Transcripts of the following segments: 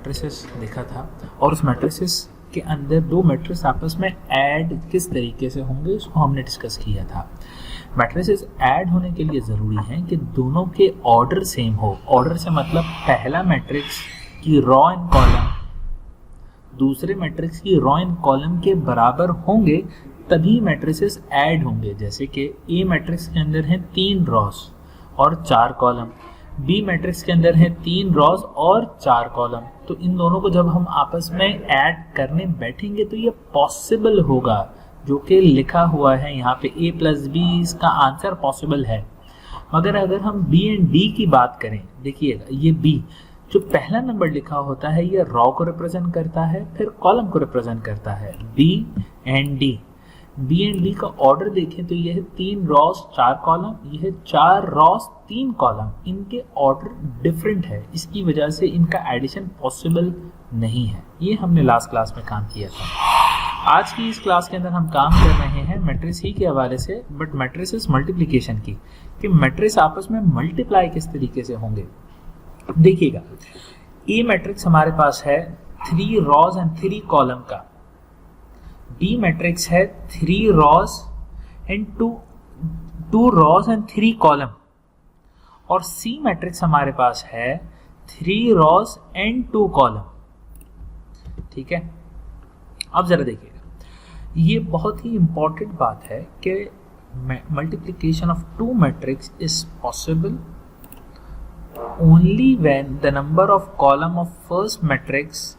Matrices देखा था और उस मैट्रिसेस के अंदर दो मैट्रिक्स आपस में ऐड किस तरीके से होंगे उसको हमने डिस्कस किया था। मैट्रिसेस ऐड होने के लिए ज़रूरी है कि दोनों के ऑर्डर सेम हो। ऑर्डर से मतलब पहला मैट्रिक्स की रॉ एंड कॉलम दूसरे मैट्रिक्स की रॉ एंड कॉलम के बराबर होंगे तभी मैट्रिसेस ऐड होंगे। जैसे कि ए मैट्रिक्स के अंदर हैं 3 रॉस और 4 कॉलम, बी मैट्रिक्स के अंदर है 3 रॉस और 4 कॉलम। तो इन दोनों को जब हम आपस में ऐड करने बैठेंगे तो ये पॉसिबल होगा, जो कि लिखा हुआ है यहाँ पे a प्लस बी, इसका आंसर पॉसिबल है। मगर अगर हम b एंड d की बात करें, देखिएगा ये b जो पहला नंबर लिखा होता है ये रॉ को रिप्रेजेंट करता है, फिर कॉलम को रिप्रेजेंट करता है। b एंड d का ऑर्डर देखें तो यह है 3 रॉस 4 कॉलम, यह है 4 रॉस 3 कॉलम। इनके ऑर्डर डिफरेंट है, इसकी वजह से इनका एडिशन पॉसिबल नहीं है। ये हमने लास्ट क्लास में काम किया था। आज की इस क्लास के अंदर हम काम कर रहे हैं मैट्रिक्स ही के हवाले से, बट मैट्रिसेस मल्टीप्लिकेशन की, कि मैट्रिक्स आपस में मल्टीप्लाई किस तरीके से होंगे। देखिएगा ए मैट्रिक्स हमारे पास है 3 रॉस एंड 3 कॉलम का, डी मैट्रिक्स है 3 Ross and 2 Ross and 3 column, और सी मैट्रिक्स हमारे पास है 3 रॉस एंड 2 कॉलम। ठीक है, अब जरा देखिएगा, ये बहुत ही इंपॉर्टेंट बात है कि multiplication of 2 matrix is possible only when the number of column of first matrix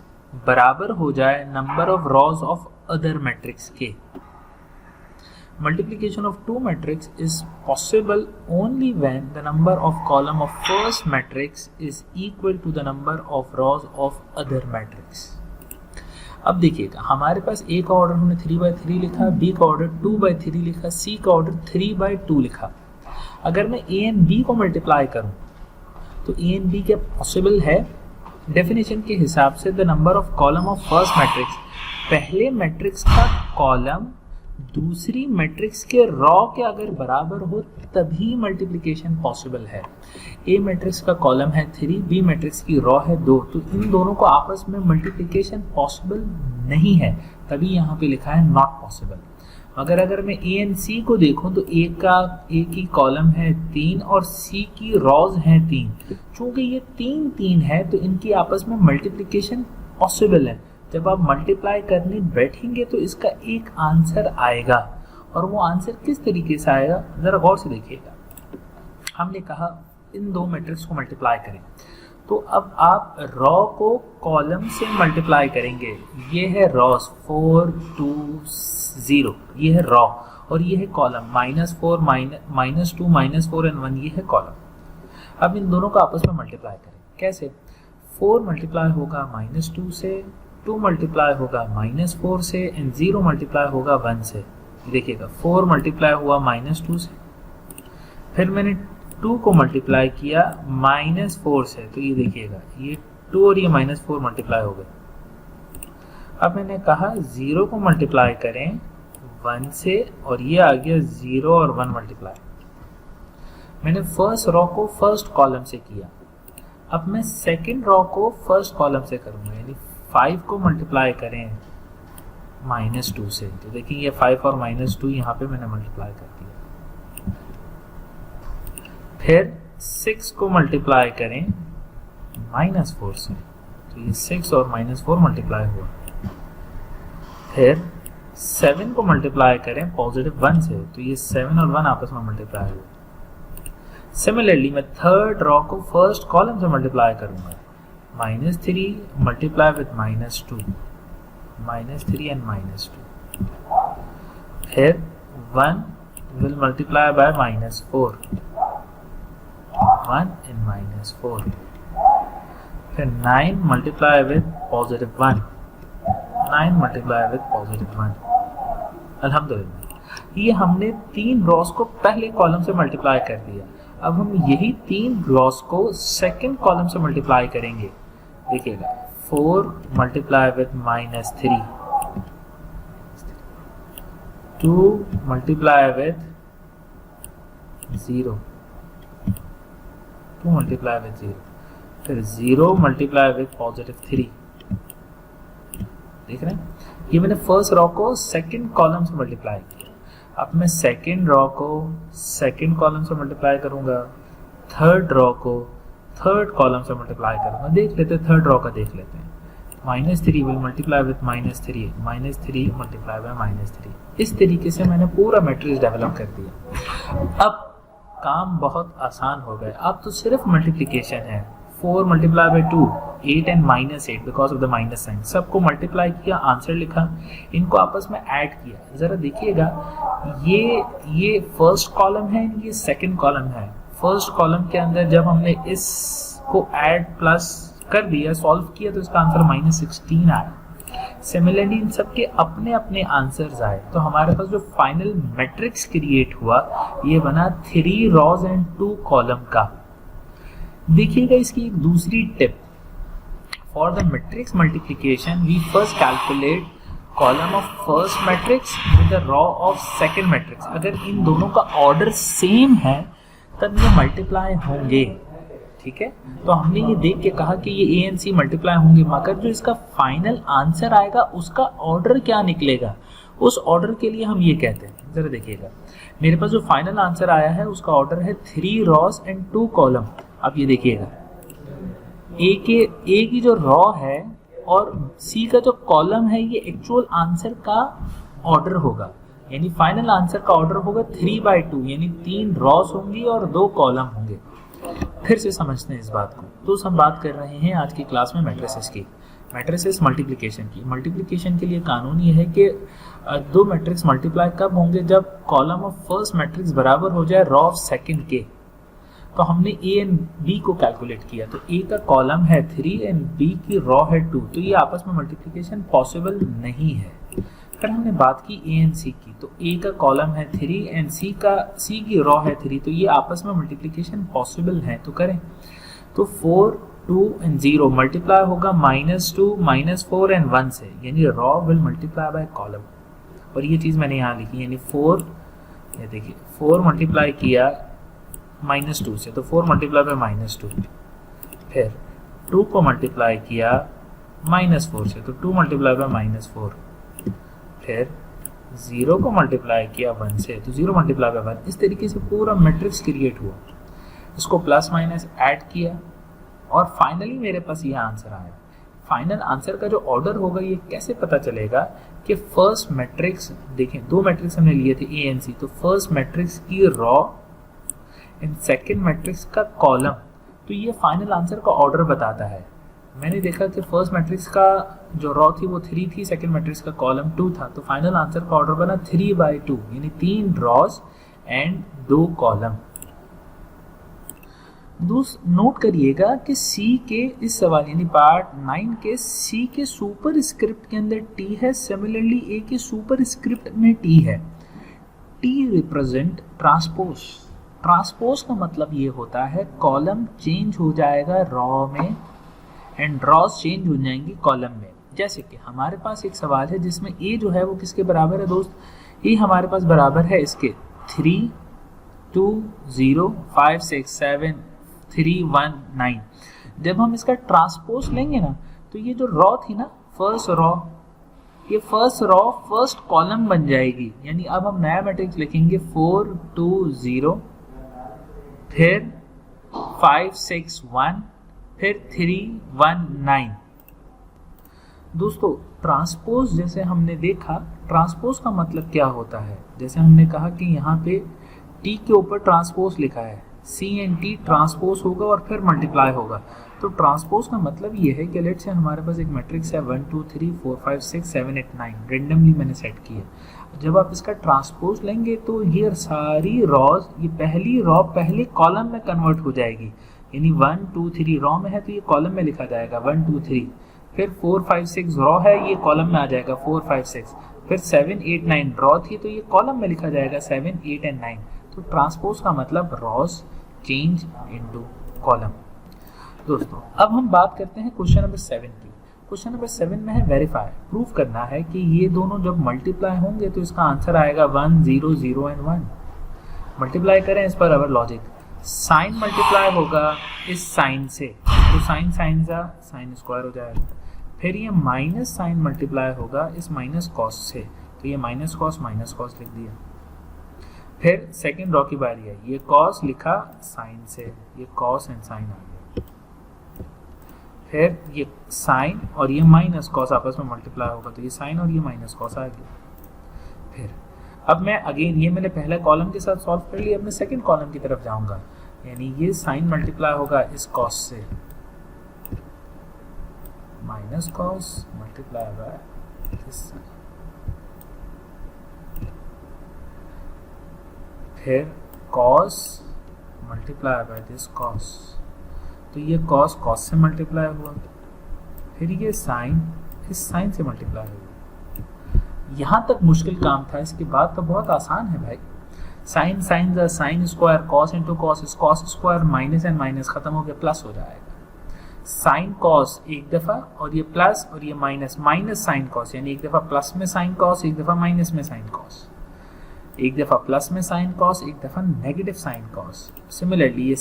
बराबर हो जाए number of Ross of other matrix के। Multiplication of 2 matrix is possible only when the number of column of first matrix is equal to the number of rows of other matrix। अब देखिएगा हमारे पास ए का order हमने 3/3 लिखा, B का order 2/3 लिखा, सी का ऑर्डर 3/2 लिखा। अगर मैं ए एंड बी को मल्टीप्लाई करूं तो ए एंड बी क्या पॉसिबल है? डेफिनेशन के हिसाब से the number of column of first matrix, पहले मैट्रिक्स का कॉलम दूसरी मैट्रिक्स के रॉ के अगर बराबर हो तभी मल्टीप्लिकेशन पॉसिबल है। ए मैट्रिक्स का कॉलम है 3, बी मैट्रिक्स की रॉ है 2, तो इन दोनों को आपस में मल्टीप्लिकेशन पॉसिबल नहीं है, तभी यहाँ पे लिखा है नॉट पॉसिबल। मगर अगर मैं ए एंड सी को देखूं तो ए की कॉलम है 3 और सी की रॉज हैं 3। चूंकि ये 3 है तो इनकी आपस में मल्टीप्लिकेशन पॉसिबल है। जब आप मल्टीप्लाई करने बैठेंगे तो इसका एक आंसर आएगा, और वो आंसर किस तरीके से आएगा जरा गौर से देखिएगा। हमने कहा इन 2 मैट्रिक्स को मल्टीप्लाई करें, तो अब आप रॉ को कॉलम से मल्टीप्लाई करेंगे। ये है रॉस 4 2 0, ये है रॉ, और ये है कॉलम -4 -2 -4 एंड 1, ये है कॉलम। अब इन दोनों को आपस में मल्टीप्लाई करें। कैसे? 4 मल्टीप्लाई होगा -2 से, 2 मल्टीप्लाई होगा -4 से, एंड 0 मल्टीप्लाई होगा 1 से। देखिएगा 4 मल्टीप्लाई हुआ -2 से, फिर मैंने 2 को मल्टीप्लाई किया -4 से, तो ये देखिएगा ये 2 और ये -4 मल्टीप्लाई हो गए। अब मैंने कहा 0 को मल्टीप्लाई करें 1 से, और ये आ गया 0 और 1 मल्टीप्लाई। मैंने फर्स्ट रॉ को फर्स्ट कॉलम से किया, अब मैं सेकंड रॉ को फर्स्ट कॉलम से करूंगा, यानी 5 को मल्टीप्लाई करें -2 से, तो देखिए ये 5 और -2 यहाँ पे मैंने मल्टीप्लाई कर दिया। फिर 6 को मल्टीप्लाई करें -4 से, तो ये 6 और -4 मल्टीप्लाई हुआ। फिर 7 को मल्टीप्लाई करें +1 से, तो ये 7 और 1 आपस में मल्टीप्लाई हुआ। सिमिलरली मैं थर्ड रॉ को फर्स्ट कॉलम से मल्टीप्लाई करूंगा, -3 मल्टीप्लाई विद -2, -3 एंड -2। फिर 1 विल मल्टीप्लाई बाय -4, 1 एंड -4। फिर 9 मल्टीप्लाई विद +1, 9 मल्टीप्लाई विद +1। अल्हम्दुलिल्लाह, ये हमने 3 रॉस को पहले कॉलम से मल्टीप्लाई कर दिया। अब हम यही 3 रॉस को सेकंड कॉलम से मल्टीप्लाई करेंगे। देखिएगा 4 multiply with -3, 2 multiply with 0, 2 multiply with 0, फिर 0 मल्टीप्लाई विथ पॉजिटिव 3। देख रहे हैं, ये मैंने फर्स्ट रॉ को सेकंड कॉलम से मल्टीप्लाई किया। अब मैं सेकंड रॉ को सेकंड कॉलम से मल्टीप्लाई करूंगा, थर्ड रॉ को थर्ड कॉलम से मल्टीप्लाई करूंगा। देख लेते हैं, थर्ड रॉ का देख लेते हैं। -3 will multiply with -3, -3 multiply by -3। इस तरीके से मैंने पूरा मैट्रिक्स डेवलप कर दिया। अब काम बहुत आसान हो गया, अब तो सिर्फ मल्टीप्लिकेशन है। 4 multiply by 2, 8 and -8 because of the minus sign. सबको मल्टीप्लाई किया, आंसर लिखा, इनको आपस में ऐड किया। जरा देखिएगा, ये फर्स्ट कॉलम है, ये सेकंड कॉलम है। फर्स्ट कॉलम के अंदर जब हमने इसको ऐड प्लस कर दिया, सॉल्व किया, तो इसका आंसर -16 आया। सिमिलरली इन सबके अपने अपने आंसर्स आए, तो हमारे पास जो फाइनल मैट्रिक्स क्रिएट हुआ ये बना 3 रॉज एंड 2 कॉलम का। देखिएगा इसकी एक दूसरी tip, for the matrix multiplication we first calculate column of first matrix with the row of second matrix. अगर इन दोनों का ऑर्डर सेम है तब ये मल्टीप्लाई होंगे, ठीक है। तो हमने ये देख के कहा कि ये ए एंड सी मल्टीप्लाई होंगे, मगर जो इसका फाइनल आंसर आएगा उसका ऑर्डर क्या निकलेगा, उस ऑर्डर के लिए हम ये कहते हैं। जरा देखिएगा, मेरे पास जो फाइनल आंसर आया है उसका ऑर्डर है 3 रॉज एंड 2 कॉलम। अब ये देखिएगा, ए की जो रॉ है और सी का जो कॉलम है, ये एक्चुअल आंसर का ऑर्डर होगा, यानी फाइनल आंसर का ऑर्डर होगा 3/2, यानी 3 रॉज होंगी और 2 कॉलम होंगे। फिर से समझते हैं इस बात को। तो हम बात कर रहे हैं आज की क्लास में मैट्रिसेस की, मैट्रिसेस मल्टीप्लिकेशन की। मल्टीप्लिकेशन के लिए कानून ये है कि 2 मैट्रिक्स मल्टीप्लाई कब होंगे, जब कॉलम ऑफ फर्स्ट मैट्रिक्स बराबर हो जाए रॉ ऑफ सेकंड के। तो हमने ए एंड बी को कैलकुलेट किया, तो ए का कॉलम है 3 एंड बी की रॉ है 2, तो ये आपस में मल्टीप्लिकेशन पॉसिबल नहीं है। फिर हमने बात की ए एंड सी की, तो ए का कॉलम है 3 एंड सी की रॉ है 3, तो ये आपस में मल्टीप्लिकेशन पॉसिबल है। तो करें, तो 4, 2 एंड 0 मल्टीप्लाई होगा -2, -4 एंड 1 से, यानी raw will multiply by column. और ये चीज़ मैंने यहाँ लिखी, यानी 4, ये देखिए 4 मल्टीप्लाई किया -2 से, तो 4 मल्टीप्लाई बाय -2। फिर 2 को मल्टीप्लाई किया -4 से, तो 2 मल्टीप्लाई बाय -4। फिर 0 को मल्टीप्लाई किया 1 से, तो 0 मल्टीप्लाई बाय 1। इस तरीके से पूरा मैट्रिक्स क्रिएट हुआ, इसको प्लस माइनस ऐड किया और फाइनली मेरे पास यह आंसर आया। फाइनल आंसर का जो ऑर्डर होगा ये कैसे पता चलेगा कि फर्स्ट मैट्रिक्स, देखें 2 मैट्रिक्स हमने लिए थे ए एंड सी, तो फर्स्ट मैट्रिक्स की रॉ एंड सेकेंड मैट्रिक्स का कॉलम, तो ये फाइनल आंसर का ऑर्डर बताता है। मैंने देखा कि फर्स्ट मैट्रिक्स का जो रॉ थी वो 3 थी, सेकंड मैट्रिक्स का कॉलम 2 था, तो फाइनल आंसर का ऑर्डर बना 3/2, यानी 3 रॉज एंड 2 कॉलम। नोट करिएगा कि सी के इस सवाल यानी पार्ट 9 के सी के सुपर स्क्रिप्ट के अंदर टी है, सिमिलरली ए के सुपर स्क्रिप्ट में टी है। T represent transpose. ट्रांसपोज का मतलब ये होता है कॉलम चेंज हो जाएगा रॉ में एंड रॉज चेंज हो जाएंगी कॉलम में। जैसे कि हमारे पास एक सवाल है जिसमें ए जो है वो किसके बराबर है दोस्त, ए हमारे पास बराबर है इसके 3, 2, 0, 5, 6, 7, 3, 1, 9। जब हम इसका ट्रांसपोज लेंगे ना, तो ये जो रॉ थी ना फर्स्ट रॉ, ये फर्स्ट रॉ फर्स्ट कॉलम बन जाएगी। यानी अब हम नया मैट्रिक्स लिखेंगे 4, 2, 0, फिर 5, 6, 1, फिर 3, 1, 9। दोस्तों ट्रांसपोज जैसे हमने देखा, ट्रांसपोज का मतलब क्या होता है, जैसे हमने कहा कि यहाँ पे टी के ऊपर ट्रांसपोज लिखा है, सी एंड टी ट्रांसपोज होगा और फिर मल्टीप्लाई होगा। तो ट्रांसपोज का मतलब ये है कि लेट्स से हमारे पास एक मैट्रिक्स है 1, 2, 3, 4, 5, 6, 7, 8, 9 रेंडमली मैंने सेट किया। जब आप इसका ट्रांसपोज लेंगे तो ये सारी रॉज, ये पहली रॉ पहले कॉलम में कन्वर्ट हो जाएगी, यानी 1, 2, 3 रॉ में है तो ये कॉलम में लिखा जाएगा 1, 2, 3। फिर 4, 5, 6 रॉ है, ये कॉलम में आ जाएगा 4, 5, 6। फिर 7, 8, 9 रॉ थी तो ये कॉलम में लिखा जाएगा 7, 8 एंड 9। तो ट्रांसपोज का मतलब रॉज चेंज इनटू कॉलम। दोस्तों अब हम बात करते हैं क्वेश्चन नंबर 7 की। क्वेश्चन नंबर 7 में है वेरीफाई, प्रूफ करना है कि ये दोनों जब मल्टीप्लाई होंगे तो इसका आंसर आएगा 1, 0, 0 एंड 1। मल्टीप्लाई करें इस पर अवर लॉजिक, साइन मल्टीप्लाई होगा इस साइन से, तो साइन साइन सा साइन स्क्वायर हो जाएगा। फिर ये माइनस साइन मल्टीप्लाई होगा इस माइनस कॉस से, तो ये माइनस कॉस लिख दिया। फिर सेकेंड रॉ की बारी है, ये कॉस लिखा साइन से, ये कॉस एंड साइन आ गया। फिर ये साइन और ये माइनस कॉस आपस में मल्टीप्लाई होगा, तो ये साइन और ये माइनस कॉस आ गया। फिर अब मैं अगेन, ये मैंने पहले कॉलम के साथ सॉल्व कर लिया, अब मैं सेकेंड कॉलम की तरफ जाऊंगा, यानी ये साइन मल्टीप्लाई होगा इस कॉस से, माइनस कॉस मल्टीप्लाई होगा इस साइन। फिर cos multiply by this cos, तो ये कॉस कॉस से मल्टीप्लाई हुआ। फिर ये साइन इस साइन से मल्टीप्लाई हुआ। यहाँ तक मुश्किल काम था, इसके बाद तो बहुत आसान है भाई। Sine sine the sine square, cos into cos, is cos square minus and minus खत्म हो गया, प्लस हो जाएगा। साइन कॉस एक दफ़ा और ये प्लस और ये माइनस, माइनस साइन कॉस, यानी एक दफ़ा प्लस में साइन कॉस, एक दफ़ा माइनस में साइन कॉस, एक दफ़ा प्लस में साइन कॉस, एक दफ़ा नेगेटिव साइन कॉस। सिमिलरली ये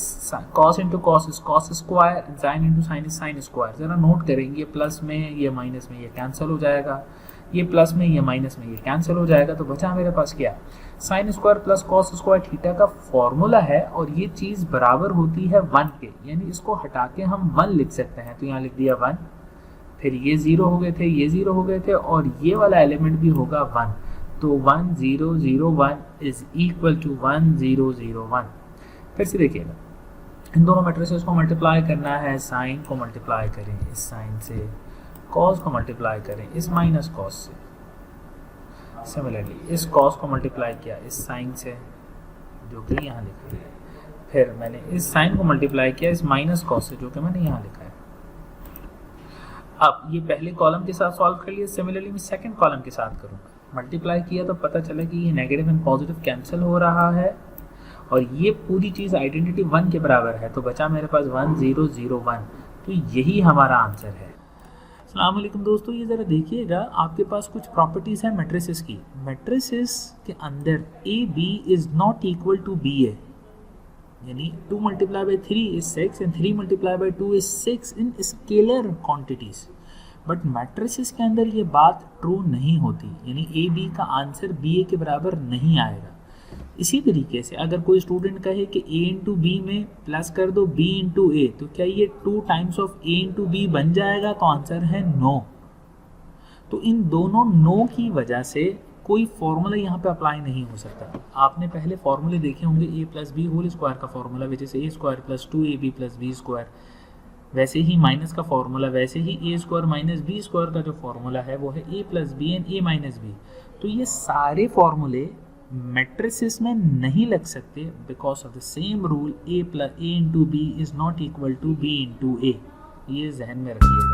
cos into cos is cos square, sine into sine is sine square. ज़रा नोट करेंगे, ये प्लस में ये माइनस में ये कैंसिल हो जाएगा, ये प्लस में ये माइनस में ये कैंसिल हो जाएगा, तो बचा मेरे पास क्या, sine square plus cos square theta का फॉर्मूला है, और ये चीज़ बराबर होती है 1 के, यानी इसको हटा के हम 1 लिख सकते हैं। तो यहाँ लिख दिया 1, फिर ये 0 हो गए थे, ये 0 हो गए थे, और ये वाला एलिमेंट भी होगा 1, तो 1 0 0 1 इज इक्वल टू 1 0 0 1। फिर से देखिएगा, इन दोनों मैट्रिसेस को मल्टीप्लाई करना है, साइन को मल्टीप्लाई करें इस साइन से, कॉस को मल्टीप्लाई करें इस माइनस कॉस से, सिमिलरली इस कॉस को मल्टीप्लाई किया इस साइन से, जो कि यहाँ लिखा है। फिर मैंने इस साइन को मल्टीप्लाई किया इस माइनस कॉस से, जो कि मैंने यहाँ लिखा है। अब ये पहले कॉलम के साथ सॉल्व कर लिया, सिमिलरली मैं सेकंड कॉलम के साथ करूँगा। मल्टीप्लाई किया तो पता चला कि ये नेगेटिव एंड पॉजिटिव कैंसिल हो रहा है, और ये पूरी चीज़ आइडेंटिटी 1 के बराबर है, तो बचा मेरे पास 1 0 0 1, तो यही हमारा आंसर है। अस्सलाम वालेकुम दोस्तों, ये ज़रा देखिएगा, आपके पास कुछ प्रॉपर्टीज़ हैं मैट्रिसेस की। मैट्रिसेस के अंदर A B is not equal to B A, यानी 2 multiply by 3 is 6 and 3 multiply by 2 is 6 in scalar quantities. But matrices के अंदर ये बात ट्रू नहीं होती, यानी ए बी का आंसर बी ए के बराबर नहीं आएगा। इसी तरीके से अगर कोई स्टूडेंट कहे कि a इंटू बी में प्लस कर दो b इंटू ए, तो क्या ये 2 times of a into B बन जाएगा? तो आंसर है नो। तो इन दोनों नो की वजह से कोई फॉर्मूला यहाँ पे अप्लाई नहीं हो सकता। आपने पहले फॉर्मूले देखे होंगे a plus B whole square का formula, which is a square plus 2ab plus B square. वैसे ही माइनस का फॉर्मूला, वैसे ही a square minus B square का जो फॉर्मूला है वो है a plus B and a minus B. तो ये सारे फॉर्मूले मैट्रिसेस में नहीं लग सकते, because of the same rule a into B is not equal to b into A. ये जहन में रखिएगा।